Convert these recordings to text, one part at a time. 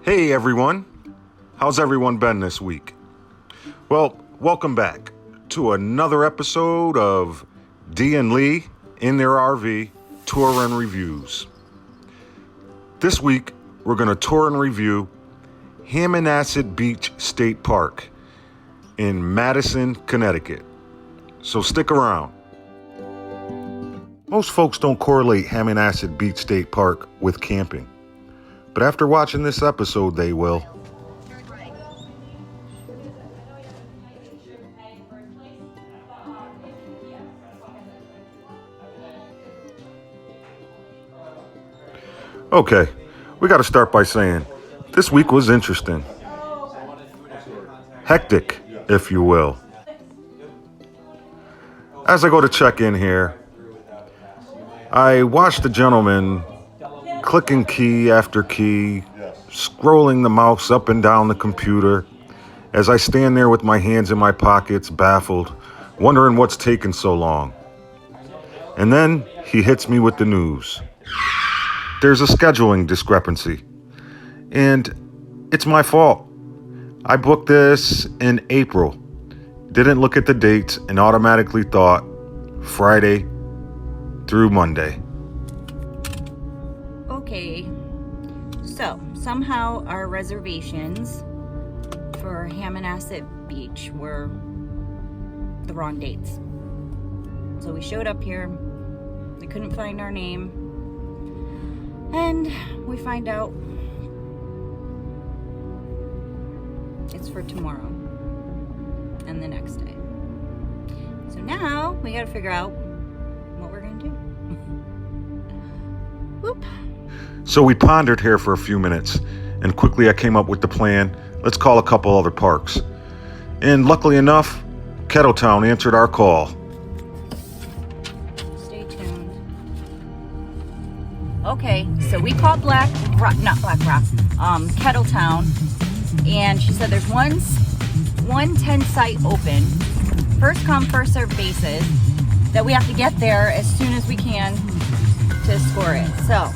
Hey everyone, how's everyone been this week? Well, welcome back to another episode of Dee and Lee in their RV Tour and Reviews. This week, we're going to tour and review Hammonasset Beach State Park in Madison, Connecticut. So stick around. Most folks don't correlate Hammonasset Beach State Park with camping. But after watching this episode, they will. Okay, we got to start by saying this week was interesting. Hectic, if you will. As I go to check in here, I watched the gentleman clicking key after key, scrolling the mouse up and down the computer as I stand there with my hands in my pockets, baffled, wondering what's taking so long. And then he hits me with the news. There's a scheduling discrepancy, and it's my fault. I booked this in April, didn't look at the dates, and automatically thought Friday through Monday. Okay, so somehow our reservations for Hammonasset Beach were the wrong dates. So we showed up here, we couldn't find our name, and we find out it's for tomorrow and the next day. So now we gotta figure out what we're gonna do. Whoop. So we pondered here for a few minutes, and quickly I came up with the plan. Let's call a couple other parks. And luckily enough, Kettletown answered our call. Stay tuned. Okay, so we called Kettletown, and she said there's one tent site open, first come, first served basis, that we have to get there as soon as we can to score it. So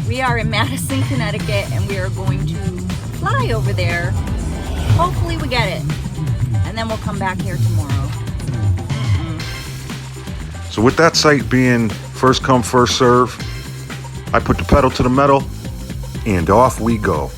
we are in Madison, Connecticut, and we are going to fly over there. Hopefully we get it, and then we'll come back here tomorrow. So with that site being first come, first serve, I put the pedal to the metal, and off we go.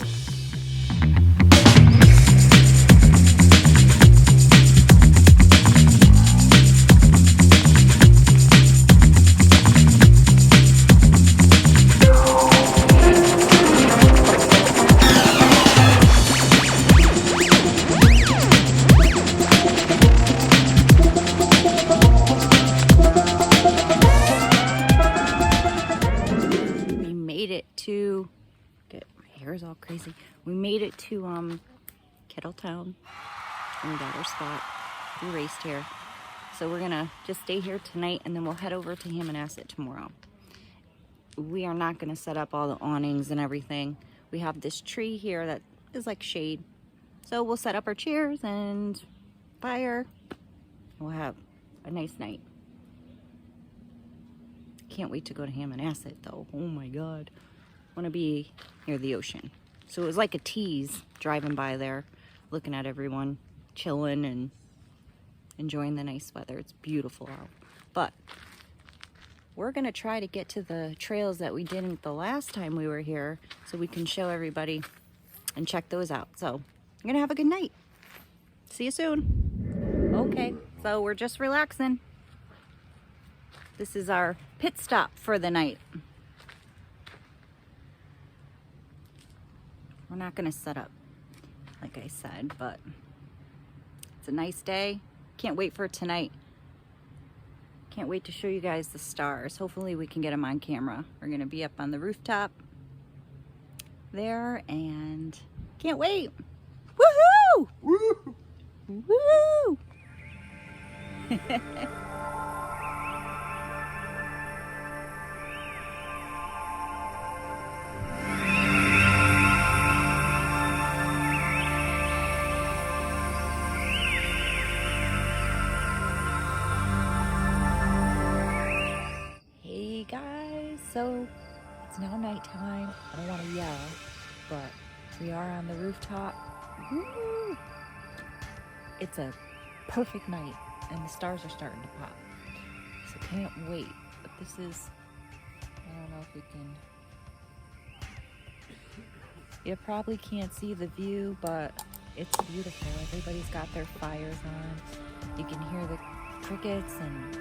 Crazy. We made it to Kettletown, and we got our spot. We raced here, so we're gonna just stay here tonight, and then we'll head over to Hammonasset tomorrow. We are not gonna set up all the awnings and everything. We have this tree here that is like shade, so we'll set up our chairs and fire. We'll have a nice night. Can't wait to go to Hammonasset though. Oh my god, want to be near the ocean. So it was like a tease driving by there, looking at everyone chilling and enjoying the nice weather. It's beautiful out. But we're gonna try to get to the trails that we didn't the last time we were here, so we can show everybody and check those out. So I'm gonna have a good night. See you soon. Okay, so we're just relaxing. This is our pit stop for the night. We're not gonna set up, like I said, but it's a nice day. Can't wait for tonight. Can't wait to show you guys the stars. Hopefully we can get them on camera. We're gonna be up on the rooftop there, and can't wait. Woohoo! Woo! Woo! So it's now nighttime. I don't want to yell, but we are on the rooftop. Woo! It's a perfect night, and the stars are starting to pop. So can't wait. But this is, I don't know if we can, you probably can't see the view, but it's beautiful. Everybody's got their fires on. You can hear the crickets and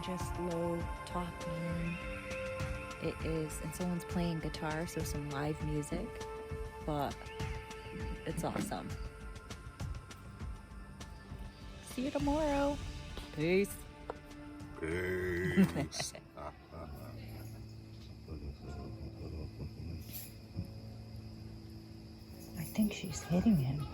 just low talking. It is, and someone's playing guitar, so some live music, but it's awesome. See you tomorrow. Peace. Peace. I think she's hitting him.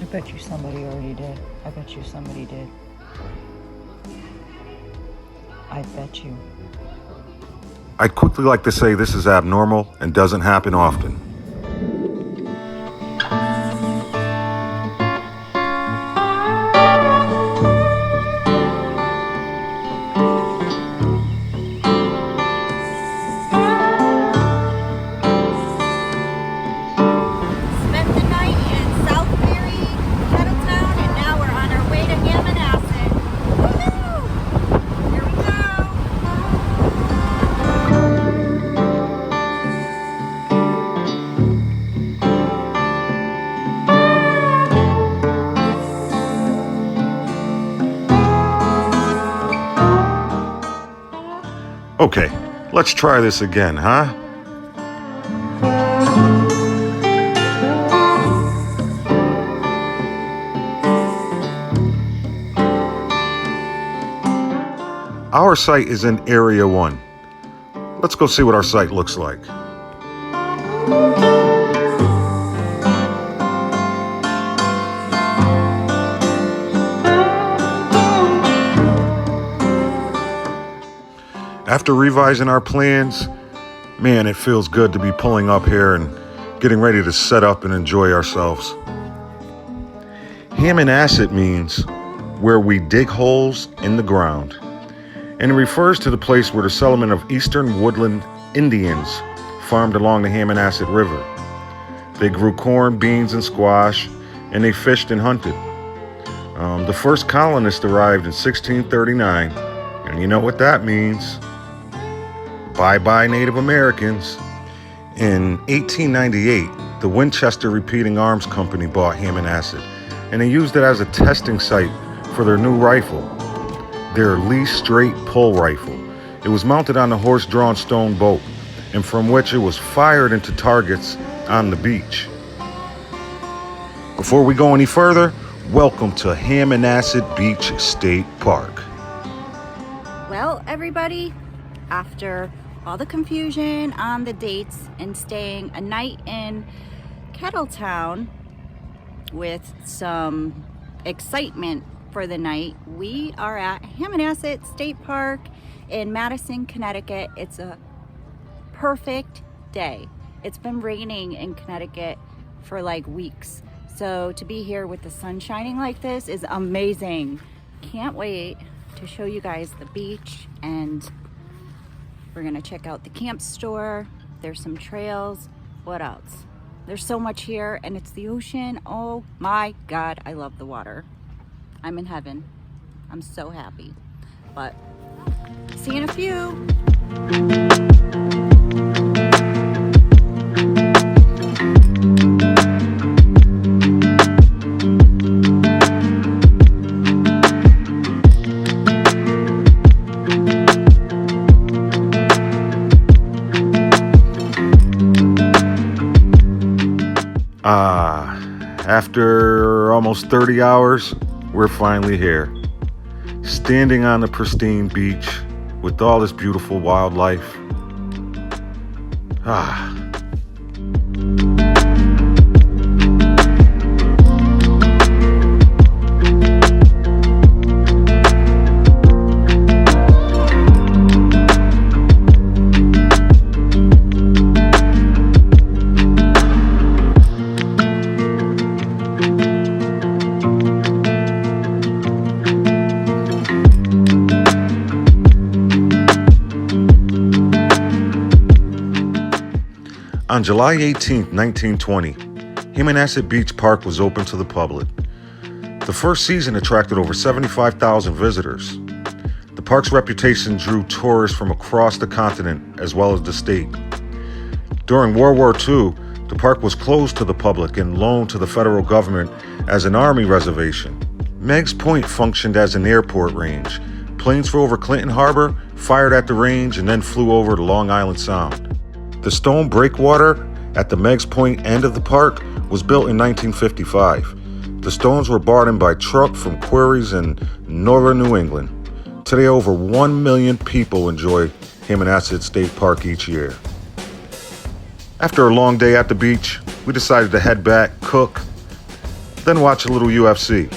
I bet you somebody already did. I bet you somebody did. I bet you. I'd quickly like to say this is abnormal and doesn't happen often. Spent the night in South Ferry, Kettletown, and now we're on our way to Hammonasset. Woohoo! Here we go! Okay, let's try this again, huh? Our site is in Area 1. Let's go see what our site looks like. After revising our plans, man, it feels good to be pulling up here and getting ready to set up and enjoy ourselves. Hammonasset means where we dig holes in the ground, and it refers to the place where the settlement of eastern woodland Indians farmed along the Hammonasset River. They grew corn, beans, and squash, and they fished and hunted. The first colonists arrived in 1639, and you know what that means. Bye-bye Native Americans. In 1898, the Winchester Repeating Arms Company bought Hammonasset, and they used it as a testing site for their new rifle, their Lee Straight Pull Rifle. It was mounted on a horse-drawn stone boat, and from which it was fired into targets on the beach. Before we go any further, welcome to Hammonasset Beach State Park. Well, everybody, after all the confusion on the dates and staying a night in Kettletown with some excitement for the night, we are at Hammonasset State Park in Madison, Connecticut. It's a perfect day. It's been raining in Connecticut for like weeks. So to be here with the sun shining like this is amazing. Can't wait to show you guys the beach, and we're gonna check out the camp store. There's some trails. What else? There's so much here, and it's the ocean. Oh my God, I love the water. I'm in heaven. I'm so happy. But see you in a few. After almost 30 hours, we're finally here. Standing on the pristine beach with all this beautiful wildlife. Ah. On July 18, 1920, Hammonasset Beach Park was open to the public. The first season attracted over 75,000 visitors. The park's reputation drew tourists from across the continent as well as the state. During World War II, the park was closed to the public and loaned to the federal government as an army reservation. Meigs Point functioned as an airport range. Planes flew over Clinton Harbor, fired at the range, and then flew over to Long Island Sound. The stone breakwater at the Meigs Point end of the park was built in 1955. The stones were brought in by truck from quarries in northern New England. Today, over 1 million people enjoy Hammonasset State Park each year. After a long day at the beach, we decided to head back, cook, then watch a little UFC.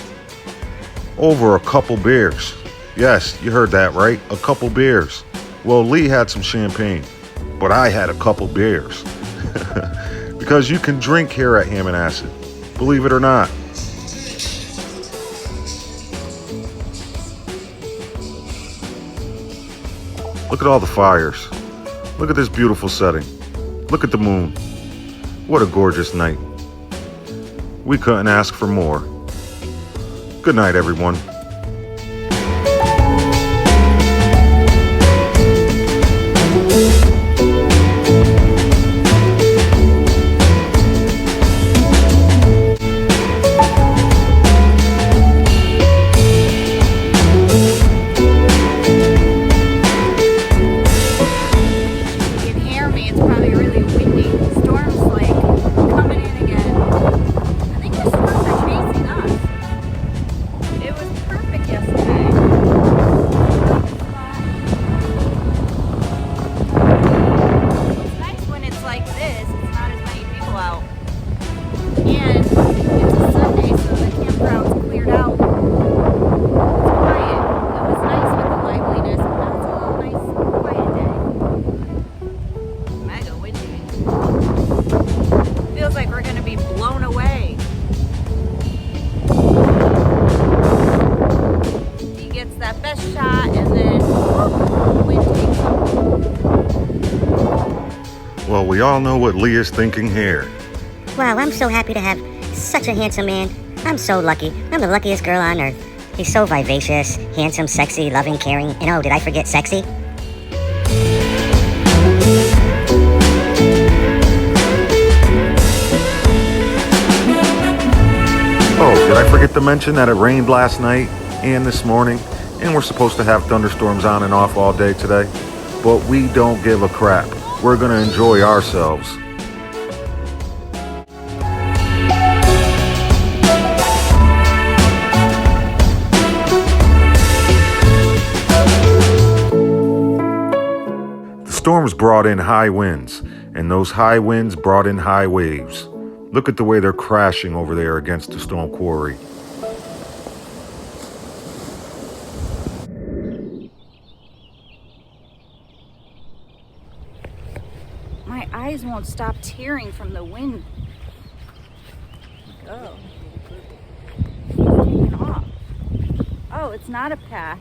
Over a couple beers. Yes, you heard that right, a couple beers. Well, Lee had some champagne, but I had a couple beers. Because you can drink here at Hammonasset, believe it or not. Look at all the fires. Look at this beautiful setting. Look at the moon. What a gorgeous night. We couldn't ask for more. Good night, everyone. Well, we all know what Lee is thinking here. Wow, I'm so happy to have such a handsome man. I'm so lucky. I'm the luckiest girl on earth. He's so vivacious, handsome, sexy, loving, caring, and oh, did I forget sexy? Oh, did I forget to mention that it rained last night and this morning, and we're supposed to have thunderstorms on and off all day today? But we don't give a crap. We're gonna enjoy ourselves. The storms brought in high winds, and those high winds brought in high waves. Look at the way they're crashing over there against the stone quarry. My eyes won't stop tearing from the wind. Oh. Get off. Oh, it's not a path.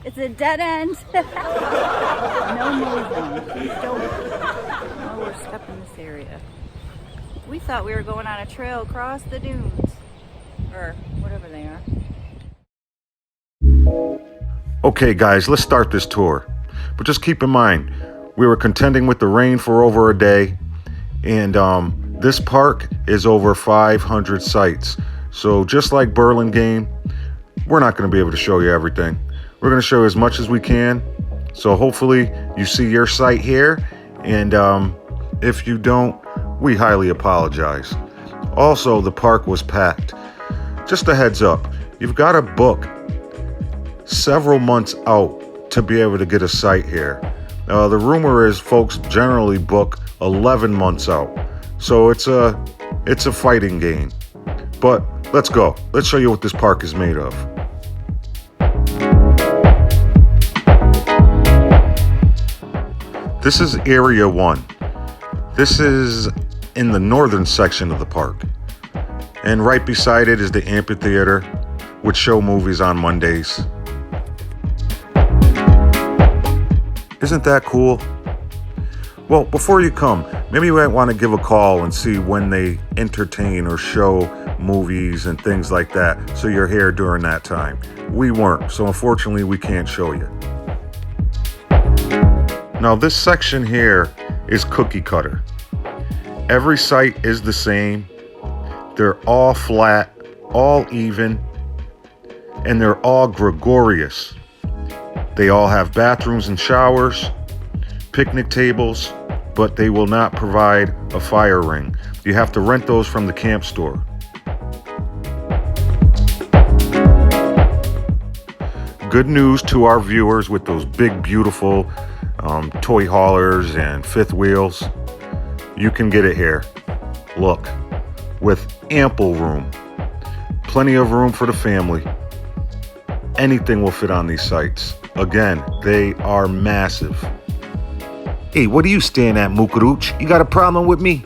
It's a dead end. No moving. Please don't. Oh, we're stuck in this area. We thought we were going on a trail across the dunes. Or whatever they are. Okay, guys, let's start this tour. But just keep in mind, we were contending with the rain for over a day, and this park is over 500 sites. So just like Burlingame, we're not going to be able to show you everything. We're going to show you as much as we can. So hopefully you see your site here, and if you don't, we highly apologize. Also, the park was packed. Just a heads up, you've got to book several months out to be able to get a site here. The rumor is folks generally book 11 months out. So it's a fighting game. But let's go. Let's show you what this park is made of. This is Area 1. This is in the northern section of the park. And right beside it is the amphitheater, which show movies on Mondays. Isn't that cool? Well, before you come, maybe you might want to give a call and see when they entertain or show movies and things like that, so you're here during that time. We weren't, so unfortunately we can't show you. Now this section here is cookie cutter. Every site is the same. They're all flat, all even, and they're all gregarious. They all have bathrooms and showers, picnic tables, but they will not provide a fire ring. You have to rent those from the camp store. Good news to our viewers with those big, beautiful toy haulers and fifth wheels. You can get it here. Look, with ample room, plenty of room for the family. Anything will fit on these sites. Again, they are massive. Hey, what are you staring at, Mukaruch? You got a problem with me?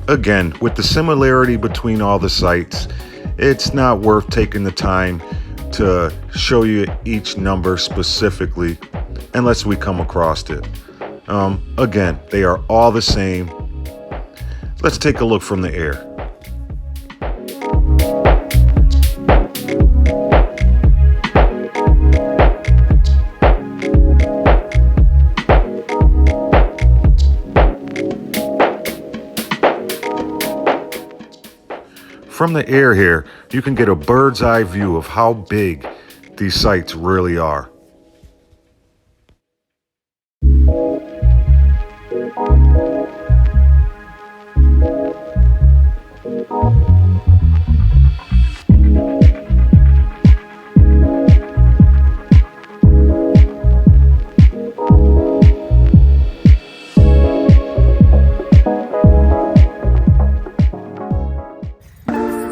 Again, with the similarity between all the sites, it's not worth taking the time to show you each number specifically unless we come across it. Again, they are all the same. Let's take a look from the air. From the air here, you can get a bird's eye view of how big these sites really are.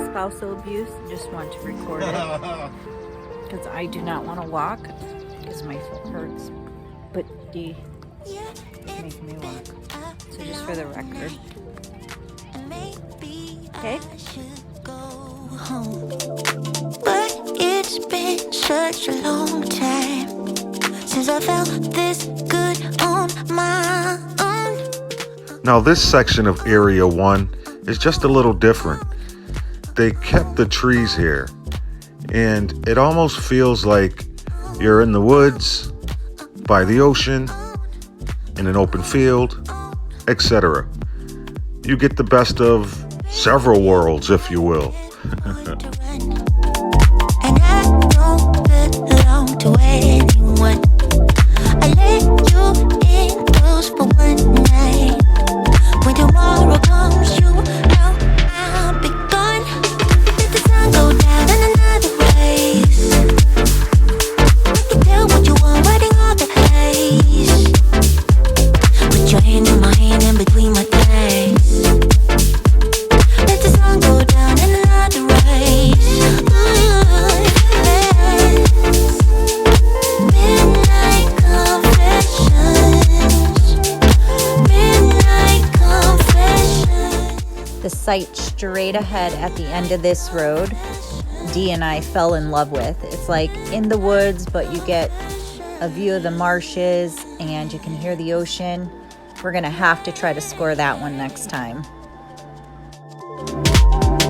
Spousal abuse. Just want to record it because I do not want to walk because my foot hurts. But Dee make me walk. So just for the record. Okay. But it's been such a long time since I felt this good on my own. Now this section of Area 1 is just a little different. They kept the trees here, and it almost feels like you're in the woods, by the ocean, in an open field, etc. You get the best of several worlds, if you will. And I don't belong to anyone. I let you in close for one night. When tomorrow comes, you know I'll be gone. Let the sun go down in another place. You can tell what you want, writing all the haze. Put your hand in my hand in between my thighs. Let the sun go down in another race. Midnight confessions. Midnight confessions. The site straight ahead at the end of this road, Dee and I fell in love with. It's like in the woods, but you get a view of the marshes and you can hear the ocean. We're gonna have to try to score that one next time.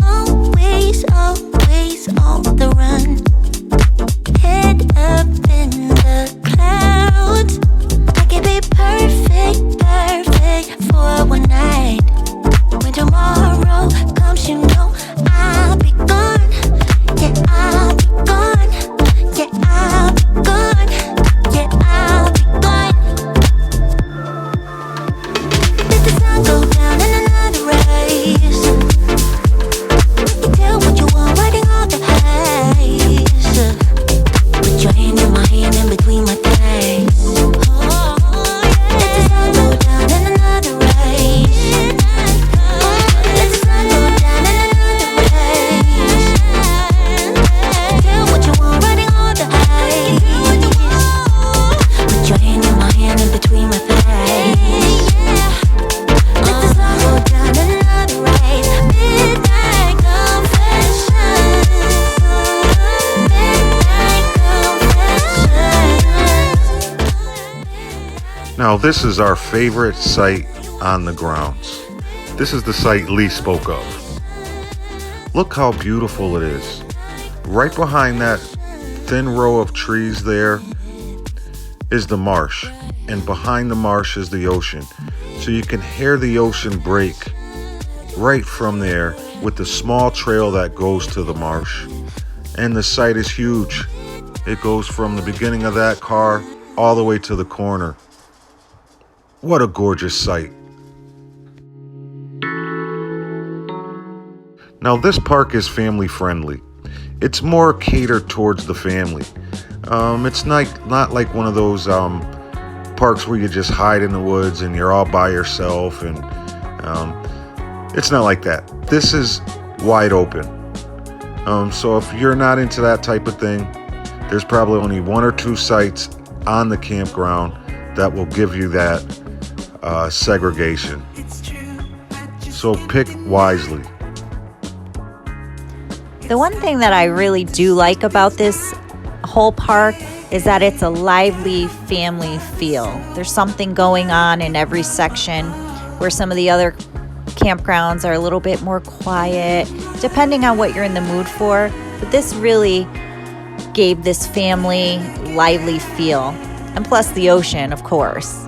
Always, always on the run. Head up in the clouds. I can be perfect, perfect for one night. Now this is our favorite site on the grounds. This is the site Lee spoke of. Look how beautiful it is. Right behind that thin row of trees there is the marsh, and behind the marsh is the ocean. So you can hear the ocean break right from there with the small trail that goes to the marsh. And the site is huge. It goes from the beginning of that car all the way to the corner. What a gorgeous sight. Now this park is family friendly. It's more catered towards the family. It's not like one of those parks where you just hide in the woods and you're all by yourself, and it's not like that. This is wide open. So if you're not into that type of thing, there's probably only 1 or 2 sites on the campground that will give you that segregation. So pick wisely. The one thing that I really do like about this whole park is that it's a lively family feel. There's something going on in every section, where some of the other campgrounds are a little bit more quiet, depending on what you're in the mood for. But this really gave this family lively feel. And plus the ocean, of course.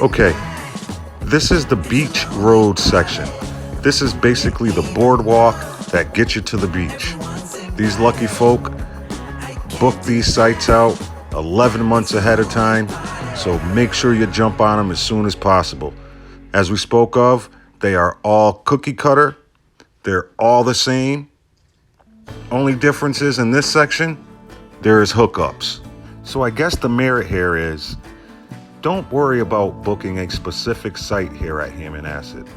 Okay, this is the beach road section. This is basically the boardwalk that gets you to the beach. These lucky folk book these sites out 11 months ahead of time, so make sure you jump on them as soon as possible. As we spoke of, they are all cookie cutter. They're all the same. Only difference is in this section, there is hookups. So I guess the merit here is, don't worry about booking a specific site here at Hammonasset.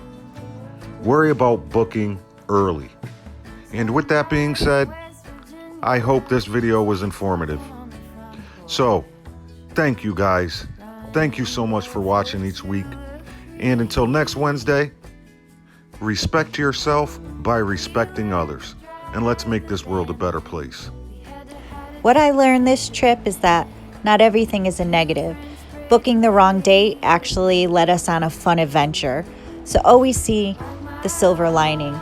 Worry about booking early. And with that being said, I hope this video was informative. So, thank you guys. Thank you so much for watching each week. And until next Wednesday, respect yourself by respecting others. And let's make this world a better place. What I learned this trip is that not everything is a negative. Booking the wrong date actually led us on a fun adventure. So always see the silver lining.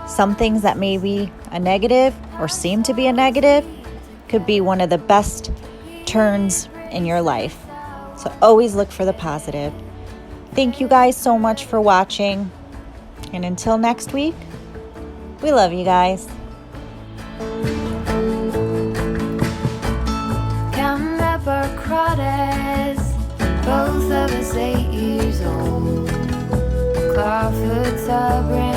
Some things that may be a negative or seem to be a negative could be one of the best turns in your life. So always look for the positive. Thank you guys so much for watching. And until next week, we love you guys. Both of us 8 years old. Clawfoot's our brain.